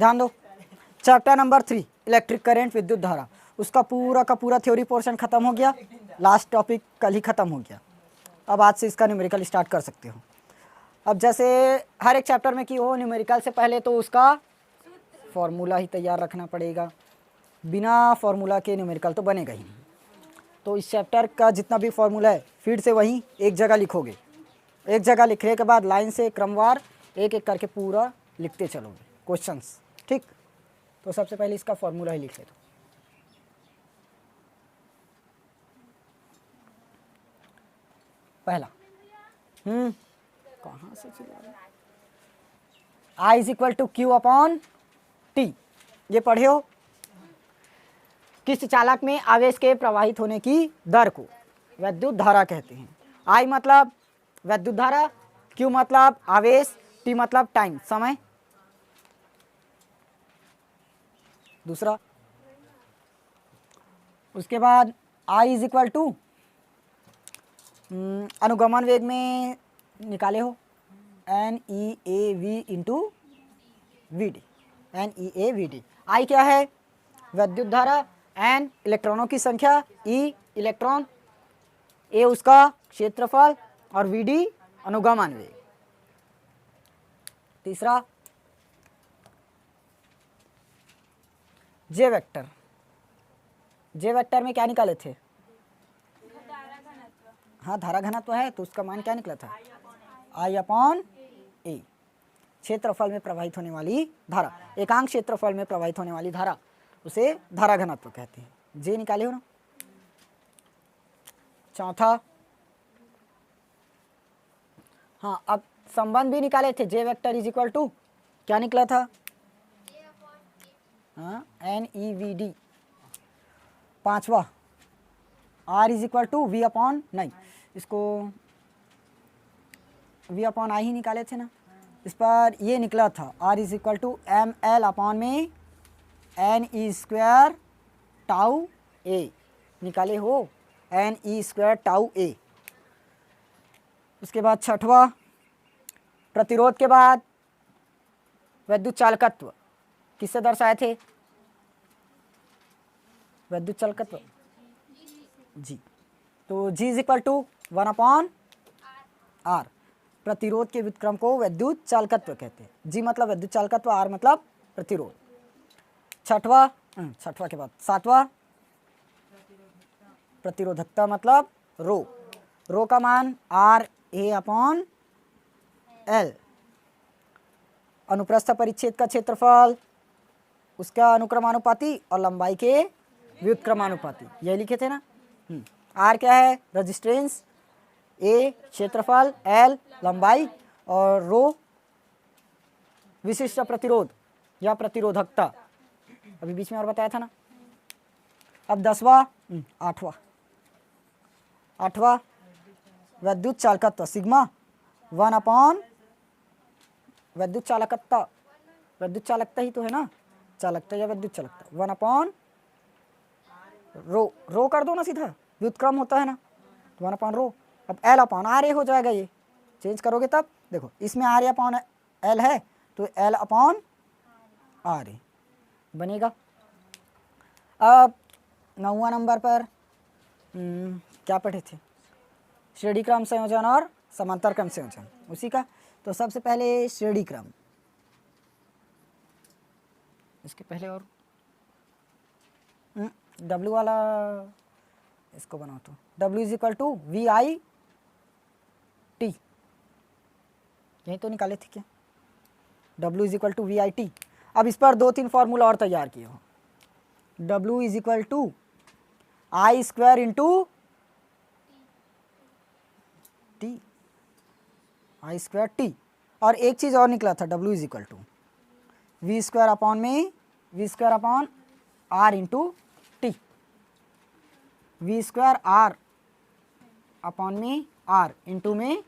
ध्यान दो, chapter number 3 electric current विद्युत धारा, उसका पूरा का पूरा थ्योरी पोर्शन खत्म हो गया, लास्ट टॉपिक कल ही खत्म हो गया। अब आज से इसका न्यूमेरिकल स्टार्ट कर सकते हो। अब जैसे हर एक चैप्टर में की हो, न्यूमेरिकल से पहले तो उसका फॉर्मूला ही तैयार रखना पड़ेगा, बिना फॉर्मूला के न्यूमेरिकल तो बनेगा ही नहीं। तो इस चैप्टर का जितना भी फॉर्मूला है फिर से वहीं एक जगह लिखोगे, एक जगह लिखने के बाद लाइन से क्रमवार एक एक करके पूरा लिखते चलोगे क्वेश्चंस, ठीक। तो सबसे पहले इसका फॉर्मूला ही लिख लेते। पहला कहाँ से चला रहा है, I is equal to Q upon टी, ये पढ़े हो। किस चालक में आवेश के प्रवाहित होने की दर को विद्युत धारा कहते हैं। I मतलब विद्युत धारा, Q मतलब आवेश, T मतलब टाइम, समय। दूसरा, उसके बाद I इज इक्वल टू अनुगमन वेग में निकाले हो NEAV into VD, NEAVD। I क्या है, विद्युत धारा, N इलेक्ट्रॉनों की संख्या, E इलेक्ट्रॉन, A उसका क्षेत्रफल और VD अनुगमन वेग। तीसरा, J वेक्टर, J वेक्टर में क्या निकाले थे, हाँ धारा घनत्व है, तो उसका मान क्या निकला था, I अपॉन A, क्षेत्रफल में प्रवाहित होने वाली धारा, एकांक क्षेत्रफल में प्रवाहित होने वाली धारा, उसे धारा घनत्व कहते हैं। J निकाले हो ना। चौथा, हाँ अब संबंध भी निकाले थे, J vector is equal to क्या निकला था, हाँ NEVD। पांचवा, R is equal to V upon, नहीं इसको V अपॉन I ही निकाले थे ना, इस पर ये निकला था R is equal to ML upon में NE स्क्वायर टाउ A, निकाले हो NE स्क्वायर टाउ A। उसके बाद छठवा, प्रतिरोध के बाद विद्युत चालकत्व किससे दर्शाए थे, विद्युत चालकत्व G, तो G is equal to 1 upon R, प्रतिरोध के व्युत्क्रम को विद्युत चालकत्व कहते हैं। G मतलब विद्युत चालकत्व, R मतलब प्रतिरोध। छठवा के बाद सातवां, प्रतिरोधकता मतलब रो का मान RA अपॉन L, अनुप्रस्थ परिच्छेद का क्षेत्रफल, उसका अनुक्रमानुपाती और लंबाई के व्युत्क्रमानुपाती, यही लिखे थे ना। R क्या है, रेजिस्टेंस, A क्षेत्रफल, L लंबाई और रो विशिष्ट प्रतिरोध या प्रतिरोधकता, अभी बीच में और बताया था ना। अब 10वां, 8वां विद्युत चालकत्व सिग्मा 1 अपॉन विद्युत चालकत्ता ही तो है ना, चालकता या विद्युत चालकता, 1 अपॉन रो कर दो ना, सीधा व्युत्क्रम होता है ना, 1 अपॉन रो। अब L अपॉन RA हो जाएगा, ये चेंज करोगे तब देखो, इसमें RA अपॉन L है तो L अपॉन RA बनेगा। अब 9वां नंबर पर क्या पढ़े थे, श्रेणी क्रम संयोजन और समांतर क्रम संयोजन, उसी का। तो सबसे पहले श्रेणी क्रम, इसके पहले और W वाला इसको बनाओ, तो W is equal to VI T, यही तो निकाले थे क्या, W is equal to VI T। अब इस पर 2-3 फॉर्मूला और तैयार किए हो, W is equal to I square into T, I square T, और एक चीज़ और निकला था, W is equal to V square upon में V square upon R into T, V square R upon में R इंटू में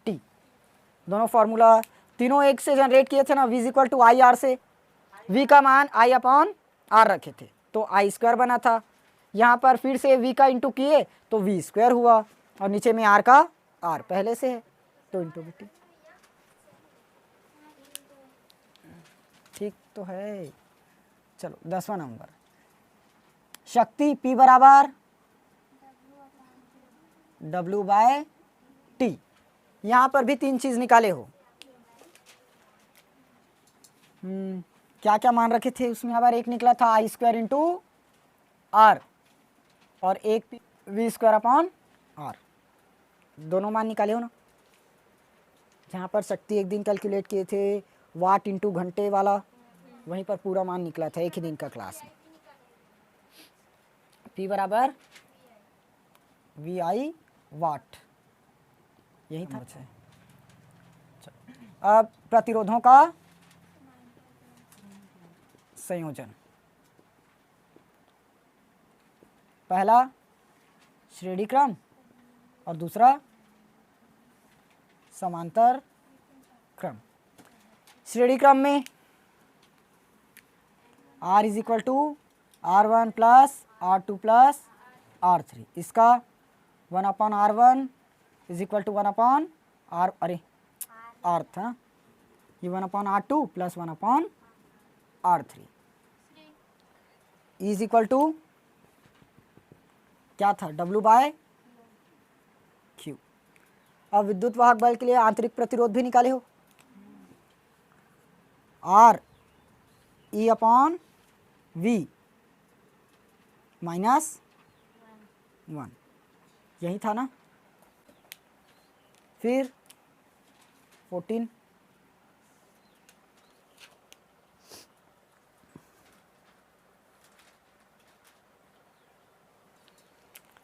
T, दोनों फार्मूला तीनों एक से जनरेट किए थे ना, V is equal to I R से, V का मान I अपॉन R रखे थे तो I स्क्वायर बना था, यहाँ पर फिर से V का इंटू किए तो V स्क्वायर हुआ, और नीचे में R का R पहले से है तो इंटू T, ठीक। तो है। चलो 10वां नंबर, शक्ति P बराबर W/T। यहाँ पर भी 3 चीज निकाले हो। क्या क्या मान रखे थे उसमें? हमारा एक निकला था I² इंटू R और एक V²/R। दोनों मान निकाले हो ना। जहाँ पर शक्ति एक दिन कैलकुलेट किए थे, वाट इंटू घंटे वाला, वहीं पर पूरा मान निकला था एक ही दिन का क्लास में। P बराबर VI वाट, यही था। अब प्रतिरोधों का संयोजन, पहला श्रेणी क्रम और दूसरा समांतर क्रम। श्रेणी क्रम में R is equal to R1 plus R2 plus R3, इसका 1/R1 is equal to 1/R, अरे R था ये, 1/R2 plus 1/R3 is equal to क्या था? W/Q। अब विद्युत वाहक बल के लिए आंतरिक प्रतिरोध भी निकाले हो, R E/V माइनस 1, यही था ना। फिर 14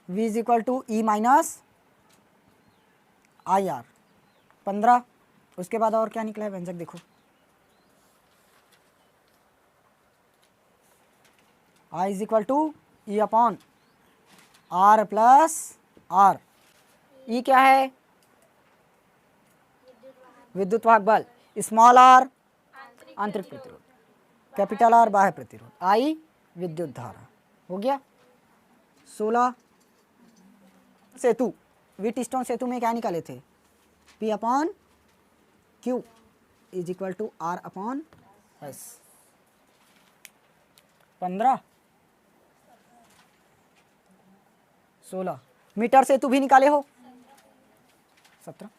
V is equal to E minus IR 15। उसके बाद और क्या निकला है व्यंजक देखो, I is equal to E/R plus R। E क्या है? विद्युत वाहक बल, स्मॉल r आंतरिक प्रतिरोध, कैपिटल R बाह्य प्रतिरोध, I विद्युत धारा। हो गया। 16 सेतु, व्हीटस्टोन सेतु में क्या निकाले थे? P/Q is equal to R/S। 15 16 meter सेतु भी निकाले हो। 17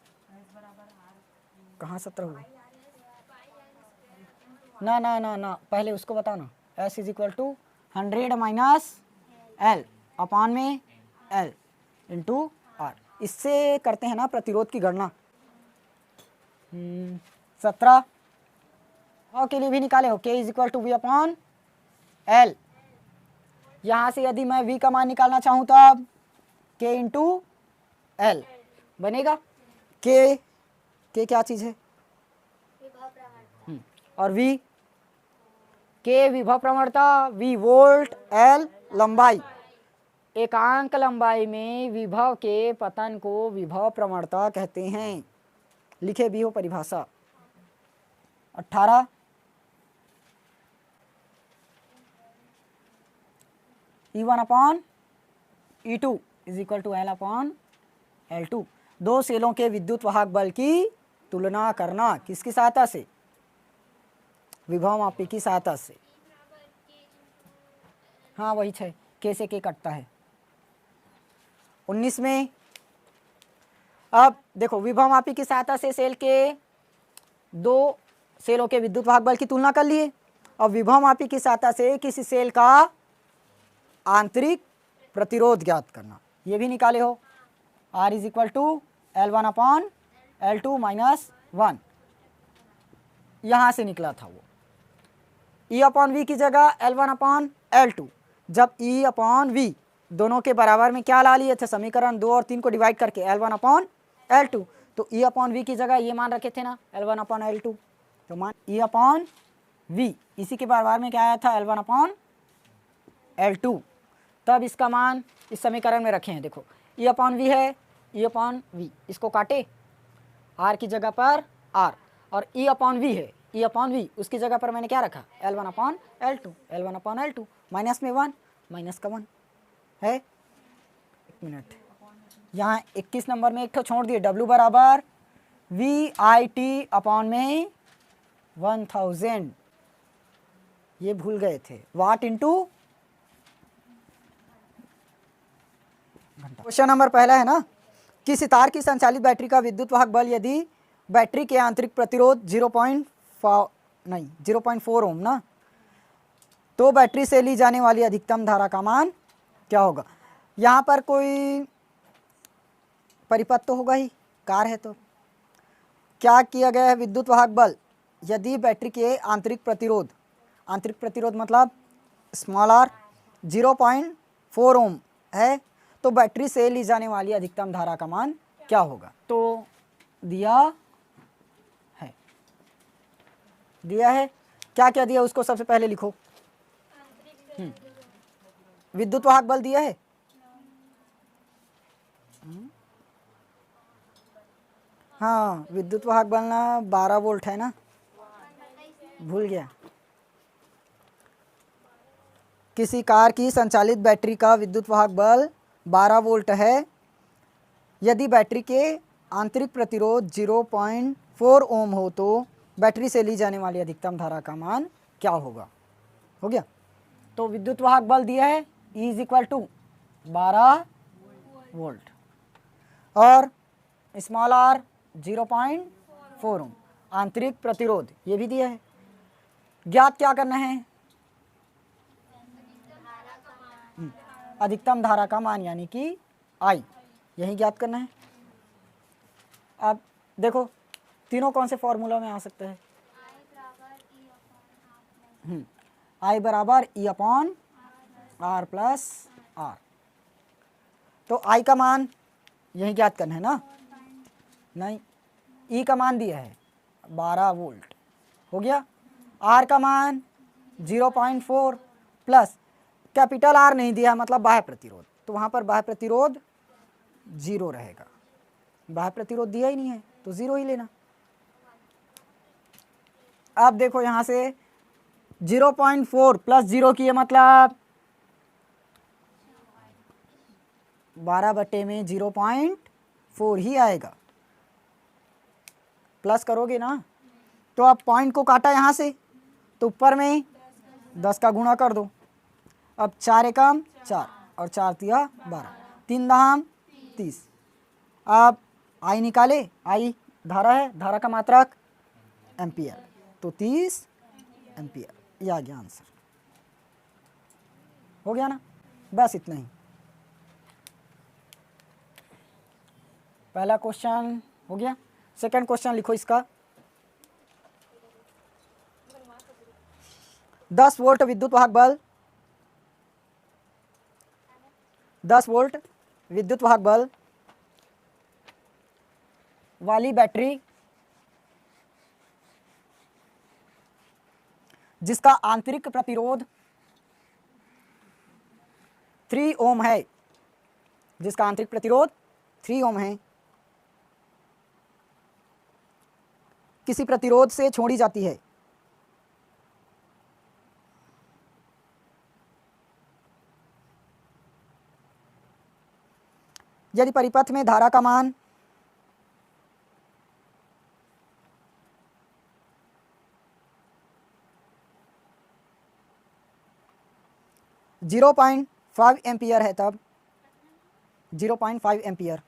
कहाँ 17 हुआ? ना ना ना ना, पहले उसको बताना। S is equal to 100 minus L upon में L इंटू R। इससे करते हैं ना प्रतिरोध की गणना। 17 के लिए भी निकाले हो, K is equal to V/L। यहाँ से यदि मैं V का मान निकालना चाहूँ तब K इंटू L बनेगा। K क्या चीज़ है? और V, K विभव प्रवणता, V वोल्ट, L लंबाई। एकांक लंबाई में विभव के पतन को विभव प्रवणता कहते हैं, लिखे भी हो परिभाषा। 18 E1/E2 is equal to L/L2। दो सेलों के विद्युत वाहक बल की तुलना करना किसकी सहायता से? विभव मापी की सहायता से। हाँ वही है, K से K कटता है। 19 में अब देखो, विभव मापी की सहायता से सेल के दो सेलों के विद्युत वाहक बल की तुलना कर लिए। अब विभव मापी की सहायता से किसी सेल का आंतरिक प्रतिरोध ज्ञात करना, ये भी निकाले हो। R is equal to L1/L2 minus 1, यहाँ से निकला था वो। E/V की जगह L1/L2। जब E/V दोनों के बराबर में क्या ला लिए थे? समीकरण 2 और 3 को डिवाइड करके L1/L2। तो E/V की जगह ये मान रखे थे ना L1/L2, तो मान E/V इसी के बराबर में क्या आया था? L1/L2। तब इसका मान इस समीकरण में रखे हैं। देखो E/V है, E/V इसको काटे, R की जगह पर R, और E/V है, E/V उसकी जगह पर मैंने क्या रखा? L1/L2 माइनस में 1, माइनस का 1 है। 1 मिनट, यहाँ 21 नंबर में एक ठो छोड़ दिए, W बराबर VIT अपान में 1000। ये भूल गए थे, वाट इंटू घंटा। क्वेश्चन नंबर पहला है ना, किसी तार की संचालित बैटरी का विद्युत वाहक बल यदि बैटरी के आंतरिक प्रतिरोध 0.4 ओम ना, तो बैटरी से ली जाने वाली अधिकतम धारा का मान क्या होगा। यहाँ पर कोई परिपथ तो होगा ही, कार है तो क्या किया गया है, विद्युत वाहक बल यदि बैटरी के आंतरिक प्रतिरोध मतलब स्मॉल आर 0.4 ओम है, तो बैटरी से ली जाने वाली अधिकतम धारा का मान क्या होगा। तो दिया है क्या क्या दिया उसको सबसे पहले लिखो। विद्युत वाहक बल दिया है, हाँ विद्युत वाहक बल ना 12 वोल्ट है ना, भूल गया। किसी कार की संचालित बैटरी का विद्युत वाहक बल 12 वोल्ट है यदि बैटरी के आंतरिक प्रतिरोध 0.4 ओम हो, तो बैटरी से ली जाने वाली अधिकतम धारा का मान क्या होगा। हो गया। तो विद्युत वाहक बल दिया है E is equal to 12 volt और स्मॉल आर 0.4 ओम, आंतरिक प्रतिरोध ये भी दिया है। ज्ञात क्या करना है, अधिकतम धारा का मान यानी कि I, यही ज्ञात करना है। अब देखो तीनों कौन से फॉर्मूला में आ सकते हैं, I बराबर E upon R plus R। तो I का मान यही ज्ञात करना है ना, नहीं E का मान दिया है 12 वोल्ट, हो गया। R का मान 0.4 प्लस कैपिटल R नहीं दिया मतलब बाह्य प्रतिरोध, तो वहाँ पर बाह्य प्रतिरोध 0 रहेगा, बाह्य प्रतिरोध दिया ही नहीं है तो 0 ही लेना। अब देखो यहाँ से 0.4 प्लस 0 की मतलब 12/0.4 ही आएगा, प्लस करोगे ना। तो अब पॉइंट को काटा यहाँ से तो ऊपर में 10 का गुणा कर दो। अब 4 एकम 4 और 4 तिया 12, 3 दहाम 30। अब I निकाले, I धारा है, धारा का मात्रक एम्पियर, तो 30 एम्पियर, ये आ गया आंसर। हो गया ना, बस इतना ही। पहला क्वेश्चन हो गया। सेकंड क्वेश्चन लिखो इसका। 10 वोल्ट विद्युत वाहक बल, 10 वोल्ट विद्युत वाहक बल वाली बैटरी जिसका आंतरिक प्रतिरोध 3 ओम है, जिसका आंतरिक प्रतिरोध 3 ओम है, किसी प्रतिरोध से छोड़ी जाती है। यदि परिपथ में धारा का मान 0.5 एम्पियर है, तब 0.5 एम्पियर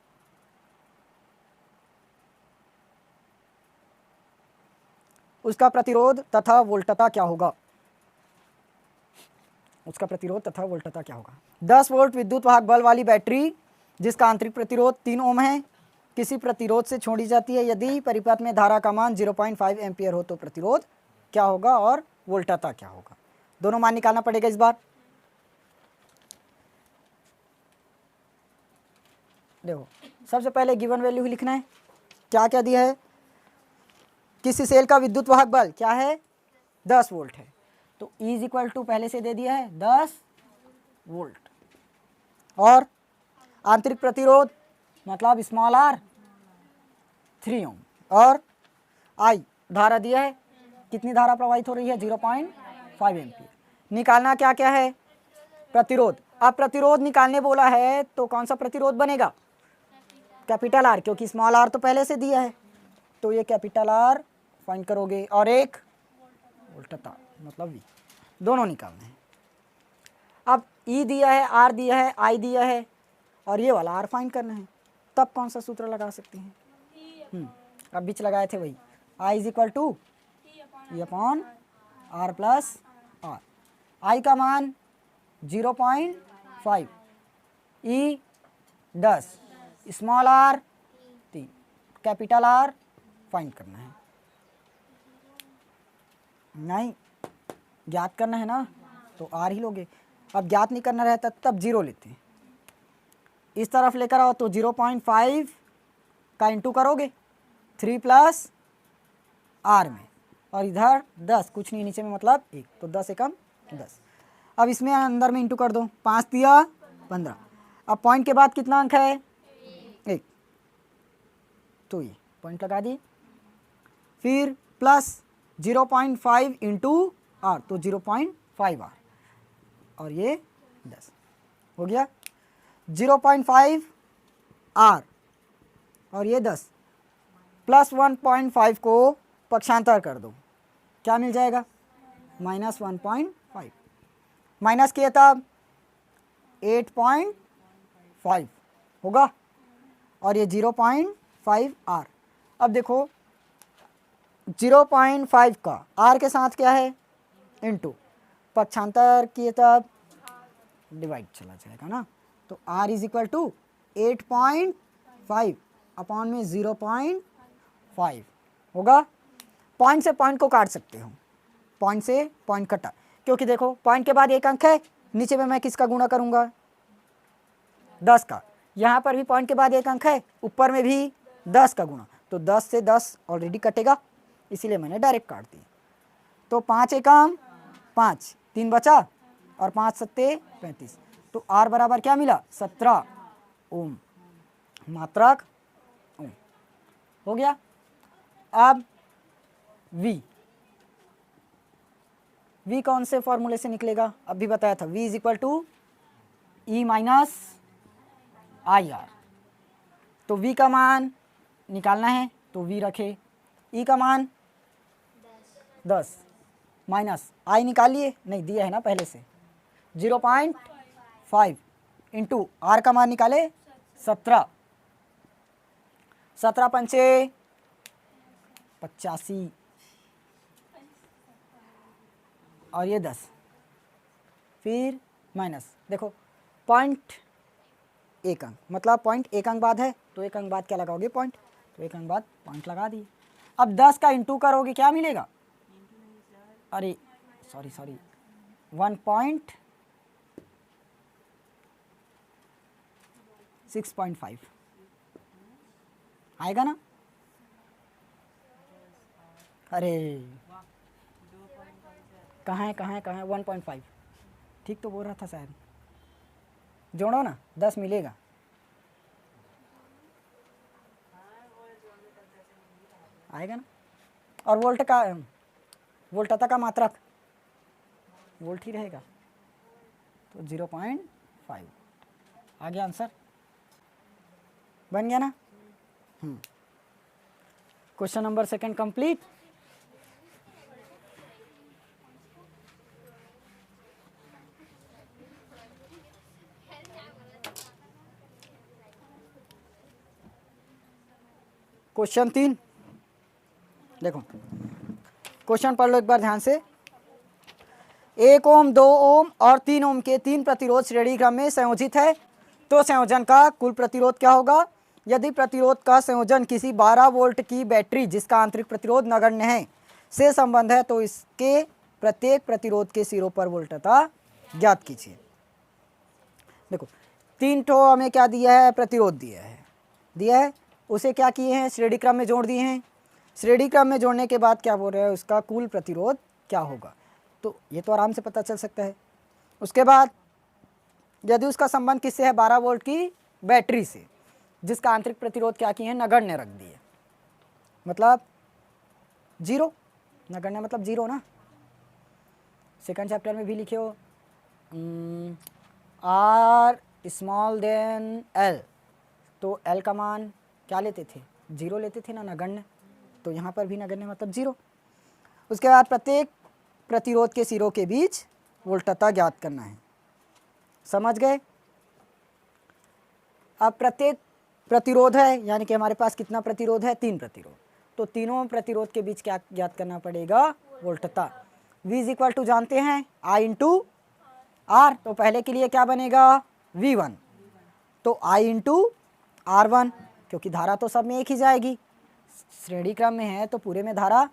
उसका प्रतिरोध तथा वोल्टता क्या होगा, उसका प्रतिरोध तथा वोल्टता क्या होगा। 10 वोल्ट विद्युत वाहक बल वाली बैटरी जिसका आंतरिक प्रतिरोध 3 ओम है, किसी प्रतिरोध से छोड़ी जाती है। यदि परिपथ में धारा का मान 0.5 एम्पियर हो तो प्रतिरोध क्या होगा और वोल्टता क्या होगा। दोनों मान निकालना पड़ेगा इस बार। देखो सबसे पहले गिवन वैल्यू ही लिखना है, क्या क्या दिया है। किसी सेल का विद्युत वाहक बल क्या है, 10 वोल्ट है, तो E इज इक्वल टू पहले से दे दिया है 10 वोल्ट, और आंतरिक प्रतिरोध मतलब स्मॉल आर 3 ओम, और I धारा दिया है, कितनी धारा प्रवाहित हो रही है 0.5 एम्पियर। निकालना क्या क्या है, प्रतिरोध। अब प्रतिरोध निकालने बोला है तो कौन सा प्रतिरोध बनेगा, कैपिटल R, क्योंकि स्मॉल r तो पहले से दिया है, तो ये कैपिटल R फाइंड करोगे, और एक वोल्टता मतलब V। दोनों निकालने हैं। अब ई दिया है, आर दिया है, आई दिया है और ये वाला आर फाइंड करना है, तब कौन सा सूत्र लगा सकते हैं? अब बीच लगाए थे वही, I is equal to E upon R plus R. I का मान 0.5, E 10, small R 3, capital R find करना है। नहीं ज्ञात करना है ना, तो आर ही लोगे। अब ज्ञात नहीं करना रहता तब 0 लेते हैं। इस तरफ लेकर आओ तो 0.5 का इंटू करोगे 3 प्लस आर में, और इधर 10, कुछ नहीं नीचे में मतलब 1, तो 10 एकम 10। अब इसमें अंदर में इंटू कर दो, 5 दिया 15। अब पॉइंट के बाद कितना अंक है? 1, तो ये पॉइंट लगा दिए। फिर प्लस 0.5 इंटू आर, तो 0.5 आर, और ये 10 हो गया। 0.5 आर और ये 10 प्लस 1.5 को पक्षांतर कर दो, क्या मिल जाएगा? माइनस 1.5। माइनस किया तब 8.5 होगा, और ये 0.5 आर। अब देखो 0.5 का आर के साथ क्या है? इंटू, पक्षांतर किए तब डिवाइड चला जाएगा ना, तो r is equal to 8.5 upon में 0.5 होगा। पॉइंट से पॉइंट को काट सकते हो, पॉइंट से पॉइंट कटा, क्योंकि देखो पॉइंट के बाद एक अंक है, नीचे में मैं किसका गुणा करूंगा? 10 का। यहाँ पर भी पॉइंट के बाद एक अंक है, ऊपर में भी 10 का गुणा, तो 10 से 10 ऑलरेडी कटेगा, इसीलिए मैंने डायरेक्ट काट दिया। तो 5 एकम 5, 3 बचा, और 5 सत्ते 35, तो R बराबर क्या मिला? 17 ओम, मात्रक ओम हो गया। अब V कौन से फॉर्मूले से निकलेगा? अभी बताया था, V is equal to E minus I R. तो V का मान निकालना है, तो V रखे, E का मान 10 माइनस आई निकाल लिए, नहीं दिया है ना पहले से, 0.5 इंटू आर का मान निकाले 17, 17 पंचे 85, और ये 10, फिर माइनस, देखो पॉइंट एक अंक, मतलब पॉइंट एक अंक बाद है, तो एक अंक बाद क्या लगाओगे? पॉइंट, तो एक अंक बाद पॉइंट लगा दिए। अब 10 का इंटू करोगे, क्या मिलेगा? अरे सॉरी 1.6.5 आएगा ना? अरे कहाँ है 1.5, ठीक तो बोल रहा था शायद, जोड़ो ना 10 मिलेगा। आएगा ना? और वोल्टता का मात्रक वोल्ट ही रहेगा, तो 0.5 आ गया आंसर, बन गया ना? Question number 2 complete. क्वेश्चन 3 देखो, क्वेश्चन पढ़ लो एक बार ध्यान से। 1 ओम, 2 ओम और 3 ओम के 3 प्रतिरोध श्रेणी क्रम में संयोजित है, तो संयोजन का कुल प्रतिरोध क्या होगा? यदि प्रतिरोध का संयोजन किसी 12 वोल्ट की बैटरी जिसका आंतरिक प्रतिरोध नगण्य है से संबंध है, तो इसके प्रत्येक प्रतिरोध के सिरों पर वोल्टता ज्ञात कीजिए। देखो 3 ठो हमें क्या दिया है? प्रतिरोध दिया है, उसे क्या किए हैं? श्रेणी क्रम में जोड़ दिए हैं। श्रेणी क्रम में जोड़ने के बाद क्या बोल रहे हैं? उसका कुल प्रतिरोध क्या होगा, तो ये तो आराम से पता चल सकता है। उसके बाद यदि उसका संबंध किससे है? 12 वोल्ट की बैटरी से जिसका आंतरिक प्रतिरोध क्या किए हैं? नगण्य रख दिए, मतलब 0, नगण्य मतलब 0 ना। सेकंड चैप्टर में भी लिखे हो R स्मॉल देन L, तो L का मान क्या लेते थे? 0 लेते थे ना, नगण्य, तो यहाँ पर भी नगण्य मतलब 0। उसके बाद प्रत्येक प्रतिरोध के सिरों के बीच वोल्टता ज्ञात करना है। समझ गए? अब प्रत्येक प्रतिरोध है, यानी कि हमारे पास कितना प्रतिरोध है? 3 प्रतिरोध। तो तीनों प्रतिरोध के बीच क्या ज्ञात करना पड़ेगा? वोल्टता। V इज इक्वल टू जानते हैं I इंटू R, तो पहले के लिए क्या बनेगा? V1, तो I इंटू R1, क्योंकि धारा तो सब में एक ही जाएगी, श्रेणी क्रम में है तो पूरे में धारा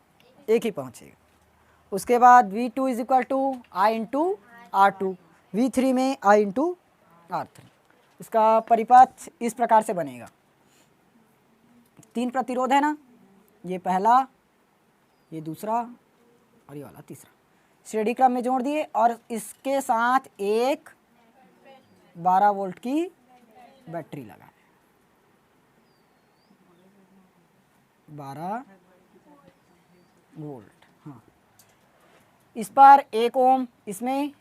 एक ही पहुंचेगा। उसके बाद V2 is equal to I into R2, V3 में I इंटू R3। इसका परिपथ इस प्रकार से बनेगा। 3 प्रतिरोध है ना, ये पहला, ये दूसरा और ये वाला तीसरा, श्रेणी क्रम में जोड़ दिए और इसके साथ एक 12 वोल्ट की बैटरी लगाए। 12 वोल्ट, हाँ। इस पर 1 ओम, इसमें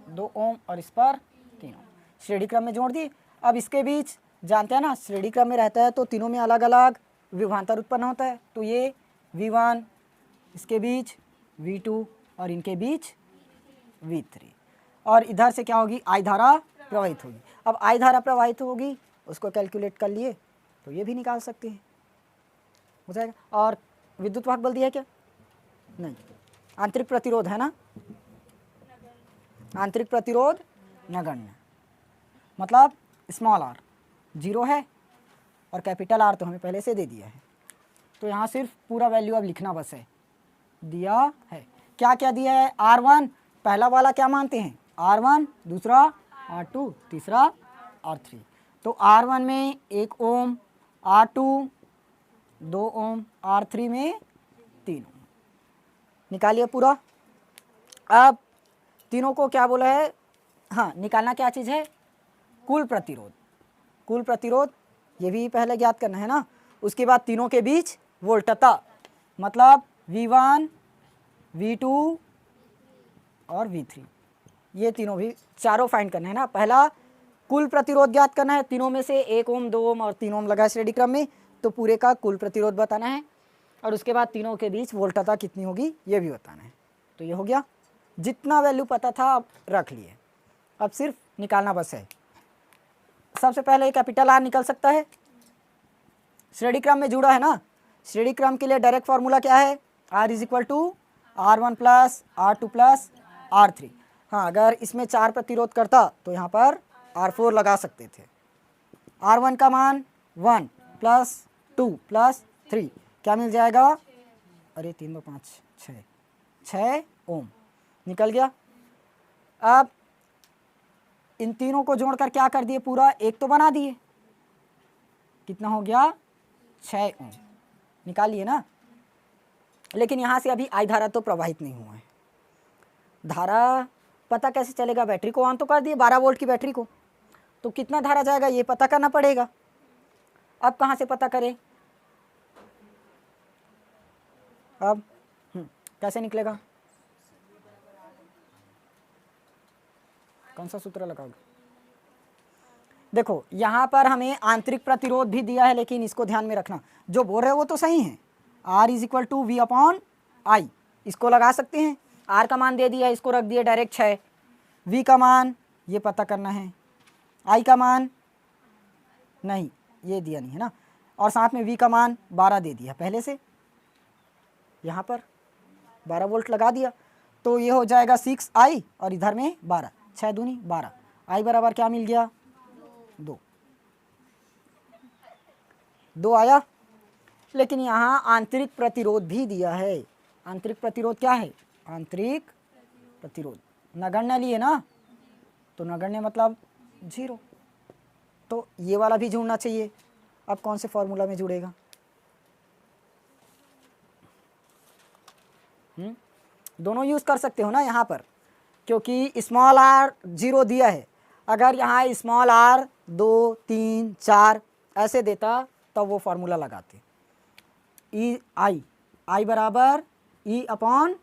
2 ओम और इस पर 3 ओम, श्रेणी क्रम में जोड़ दिए। अब इसके बीच जानते हैं ना, श्रेणी क्रम में रहता है तो तीनों में अलग अलग विभवांतर उत्पन्न होता है। तो ये V1, इसके बीच V2 और इनके बीच V3, और इधर से क्या होगी? I धारा प्रवाहित होगी। अब I धारा प्रवाहित होगी, उसको कैलकुलेट कर लिए तो ये भी निकाल सकते हैं, हो जाएगा। और विद्युत वाहक बल दिया है क्या? नहीं। आंतरिक प्रतिरोध है ना, आंतरिक प्रतिरोध नगण्य, मतलब स्मॉल r 0 है और कैपिटल R तो हमें पहले से दे दिया है, तो यहाँ सिर्फ पूरा वैल्यू अब लिखना बस है, दिया है। क्या क्या दिया है? R1 पहला वाला क्या मानते हैं? R1, दूसरा R2, तीसरा R3। तो R1 में 1 ओम, R2 2 ओम, R3 में 3 ओम। निकालिए पूरा। अब तीनों को क्या बोला है? हाँ, निकालना क्या चीज़ है? कुल प्रतिरोध। कुल प्रतिरोध ये भी पहले ज्ञात करना है ना। उसके बाद तीनों के बीच वोल्टता, मतलब V1, V2 और V3, ये तीनों भी चारों फाइंड करना है ना। पहला कुल प्रतिरोध ज्ञात करना है, तीनों में से 1 ओम, 2 ओम और 3 ओम लगा श्रेणी क्रम में, तो पूरे का कुल प्रतिरोध बताना है। और उसके बाद तीनों के बीच वोल्टता कितनी होगी ये भी बताना है। तो ये हो गया, जितना वैल्यू पता था अब रख लिए, अब सिर्फ निकालना बस है। सबसे पहले कैपिटल R निकल सकता है, श्रेणी क्रम में जुड़ा है ना। श्रेणी क्रम के लिए डायरेक्ट फार्मूला क्या है? R is equal to R1 plus R2 plus R3। हाँ, अगर इसमें 4 प्रतिरोध करता तो यहाँ पर R4 लगा सकते थे। R1 का मान 1 प्लस 2 प्लस 3 क्या मिल जाएगा? अरे 3 5 6 ओम निकल गया। अब इन तीनों को जोड़कर क्या कर दिए? पूरा एक तो बना दिए, कितना हो गया? 6 ओम निकालिए ना। लेकिन यहाँ से अभी I धारा तो प्रवाहित नहीं हुआ है। धारा पता कैसे चलेगा? बैटरी को ऑन तो कर दिए, 12 वोल्ट की बैटरी को, तो कितना धारा जाएगा ये पता करना पड़ेगा। अब कहाँ से पता करें? अब कैसे निकलेगा? कौन सा सूत्र लगाओगे? देखो यहाँ पर हमें आंतरिक प्रतिरोध भी दिया है, लेकिन इसको ध्यान में रखना, जो बोल रहे हैं वो तो सही है। R is equal to V upon I, इसको लगा सकते हैं। R का मान दे दिया, इसको रख दिया डायरेक्ट 6। V का मान ये पता करना है, I का मान नहीं, ये दिया नहीं है ना, और साथ में V का मान 12 दे दिया पहले से, यहाँ पर 12 वोल्ट लगा दिया, तो ये हो जाएगा 6I और इधर में 12, 6 दूनी 12, I बराबर क्या मिल गया? 2 आया। लेकिन यहाँ आंतरिक प्रतिरोध भी दिया है। आंतरिक प्रतिरोध क्या है? आंतरिक प्रतिरोध नगण्य लिए ना, तो नगण्य मतलब 0, तो ये वाला भी जुड़ना चाहिए। अब कौन से फॉर्मूला में जुड़ेगा? दोनों यूज़ कर सकते हो ना यहाँ पर, क्योंकि स्मॉल r 0 दिया है। अगर यहाँ स्मॉल r 2 3 4 ऐसे देता तब वो फार्मूला लगाते, I बराबर E upon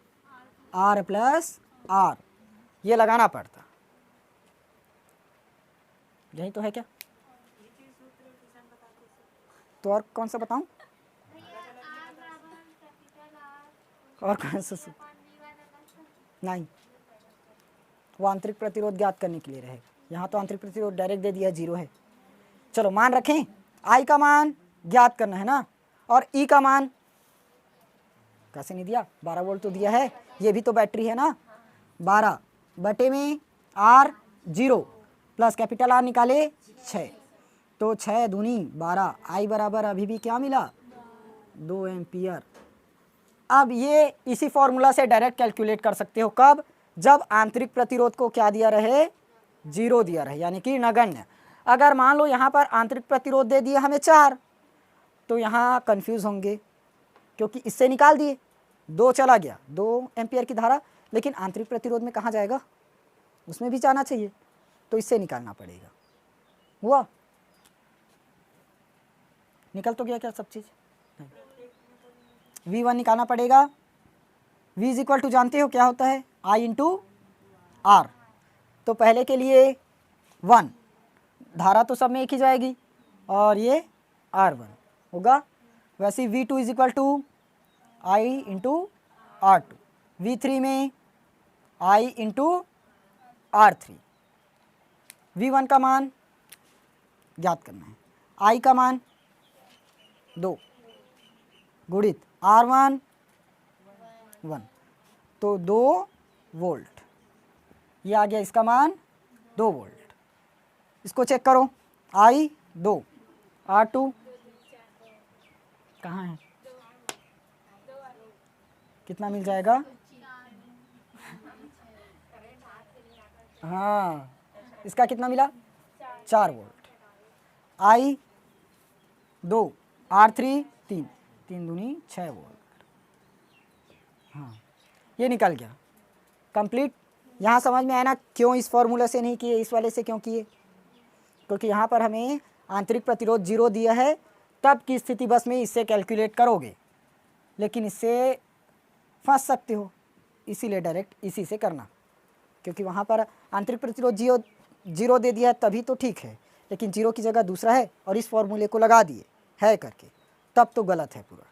R plus R, ये लगाना पड़ता। यही तो है क्या? तो और कौन सा बताऊं? और कौन सा? नहीं, वो आंतरिक प्रतिरोध ज्ञात करने के लिए रहेगा। यहाँ तो आंतरिक प्रतिरोध डायरेक्ट दे दिया 0 है। चलो मान रखें, I का मान ज्ञात करना है ना, और E का मान कैसे नहीं दिया, 12 वोल्ट तो दिया है, ये भी तो बैटरी है ना। 12 बटे में R0 प्लस कैपिटल R निकाले 6, तो 6 दूनी 12, I बराबर अभी भी क्या मिला 2 एम्पियर। अब ये इसी फॉर्मूला से डायरेक्ट कैलकुलेट कर सकते हो, कब, जब आंतरिक प्रतिरोध को क्या दिया रहे 0 दिया रहे, यानी कि नगण्य। अगर मान लो यहाँ पर आंतरिक प्रतिरोध दे दिया हमें 4, तो यहाँ कंफ्यूज होंगे क्योंकि इससे निकाल दिए 2 चला गया, 2 एम्पियर की धारा, लेकिन आंतरिक प्रतिरोध में कहाँ जाएगा, उसमें भी जाना चाहिए, तो इससे निकालना पड़ेगा। हुआ, निकल तो गया क्या सब चीज़। V1 निकालना पड़ेगा। V इज इक्वल टू जानते हो क्या होता है, I इंटू R। तो पहले के लिए 1, धारा तो सब में एक ही जाएगी, और ये R1 होगा। वैसे V2 is equal to I into R2, V3 में I इंटू R3। V1 का मान ज्ञात करना है, I का मान 2 गुणित R1 1, तो 2 वोल्ट, ये आ गया इसका मान 2 वोल्ट। इसको चेक करो, I 2, R2 कहाँ है, कितना मिल जाएगा, हाँ इसका कितना मिला 4 वोल्ट। I 2, R3 3, 3 दूनी 6 वोल्ट। हाँ ये निकल गया कंप्लीट। यहाँ समझ में आया ना क्यों इस फॉर्मूला से नहीं किए, इस वाले से क्यों किए, क्योंकि यहाँ पर हमें आंतरिक प्रतिरोध 0 दिया है, तब की स्थिति बस में इससे कैलकुलेट करोगे, लेकिन इससे फंस सकते हो, इसीलिए डायरेक्ट इसी से करना, क्योंकि वहाँ पर आंतरिक प्रतिरोध 0 दे दिया है तभी तो ठीक है, लेकिन 0 की जगह दूसरा है और इस फॉर्मूले को लगा दिए है करके, तब तो गलत है पूरा।